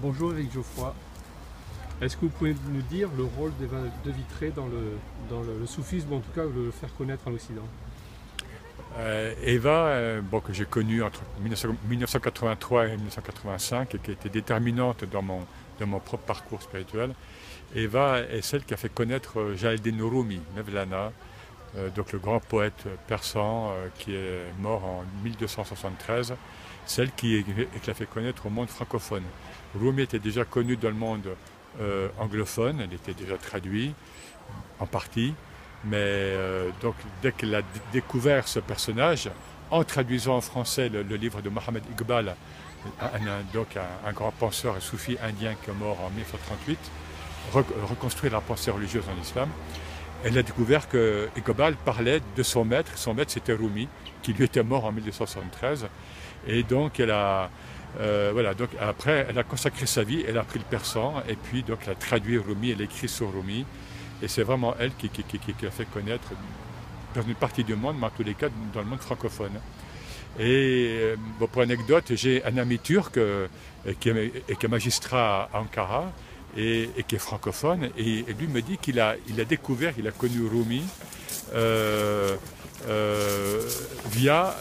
Bonjour Éric Geoffroy. Est-ce que vous pouvez nous dire le rôle d'Eva de Vitré dans le soufisme, ou en tout cas le faire connaître en Occident? Eva, que j'ai connue entre 1983 et 1985 et qui a été déterminante dans mon propre parcours spirituel. Eva est celle qui a fait connaître Jalaluddin Rumi, Mevlana, donc le grand poète persan qui est mort en 1273, celle qui l'a fait connaître au monde francophone. Rumi était déjà connu dans le monde anglophone, elle était déjà traduit en partie. Mais donc dès qu'elle a découvert ce personnage, en traduisant en français le livre de Mohammed Iqbal, un grand penseur et soufi indien qui est mort en 1938, reconstruire la pensée religieuse en islam, elle a découvert que Iqbal parlait de son maître c'était Rumi, qui lui était mort en 1973, et donc donc après elle a consacré sa vie, elle a appris le persan, et puis donc elle a traduit Rumi, elle a écrit sur Rumi. Et c'est vraiment elle qui a fait connaître dans une partie du monde, mais en tous les cas dans le monde francophone. Et pour anecdote, j'ai un ami turc qui est magistrat à Ankara et qui est francophone. Et lui me dit qu'il a découvert, il a connu Rumi via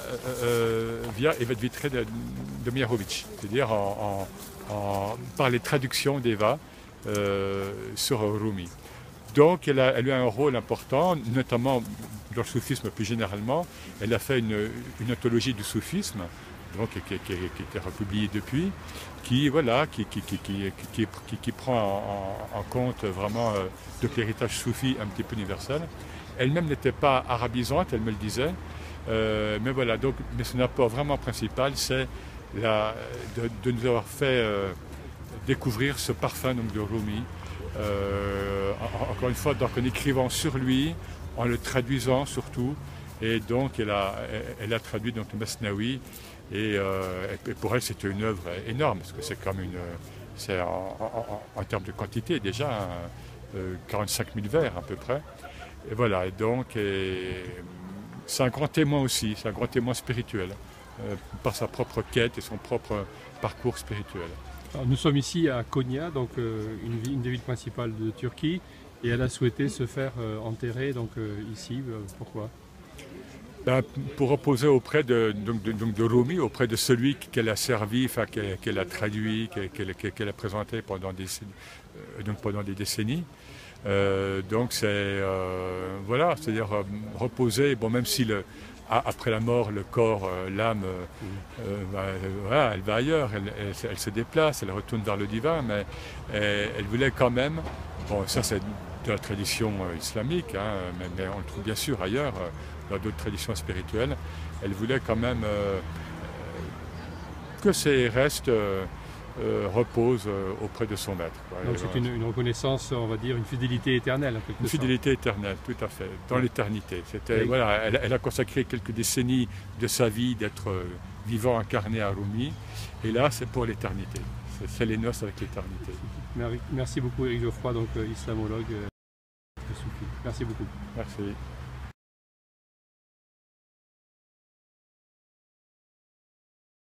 Eva de Vitré de Miharović, c'est-à-dire par les traductions d'Eva sur Rumi. Donc elle a eu un rôle important, notamment dans le soufisme plus généralement. Elle a fait une anthologie du soufisme, donc, qui a été republiée depuis, qui prend en compte vraiment l'héritage soufi un petit peu universel. Elle-même n'était pas arabisante, elle me le disait, mais son apport vraiment principal, c'est de nous avoir fait découvrir ce parfum donc, de Rumi. Encore une fois, donc en écrivant sur lui, en le traduisant surtout, et donc elle a traduit donc, le Masnaoui, et pour elle c'était une œuvre énorme, parce que c'est comme c'est en termes de quantité déjà, 45 000 vers à peu près, et voilà, et donc c'est un grand témoin aussi, c'est un grand témoin spirituel, par sa propre quête et son propre parcours spirituel. Alors, nous sommes ici à Konya, donc une des villes principales de Turquie, et elle a souhaité se faire enterrer donc, ici. Pourquoi? Pour reposer auprès de Rumi, auprès de celui qu'elle a servi, qu'elle a traduit, qu'elle a présenté pendant des décennies. Donc c'est voilà, c'est-à-dire reposer, même si après la mort, le corps, l'âme, voilà, elle va ailleurs, elle se déplace, elle retourne vers le divin, mais elle voulait quand même, ça c'est de la tradition islamique, hein, mais on le trouve bien sûr ailleurs, dans d'autres traditions spirituelles, elle voulait quand même que ses restes reposent auprès de son maître. Donc c'est une reconnaissance, on va dire, une fidélité éternelle. En quelque sorte. Une fidélité éternelle, tout à fait, dans l'éternité. Voilà, elle a consacré quelques décennies de sa vie d'être vivant incarné à Rumi, et là c'est pour l'éternité. C'est les noces avec l'éternité. Merci beaucoup Éric Geoffroy, donc islamologue. Merci beaucoup. Merci.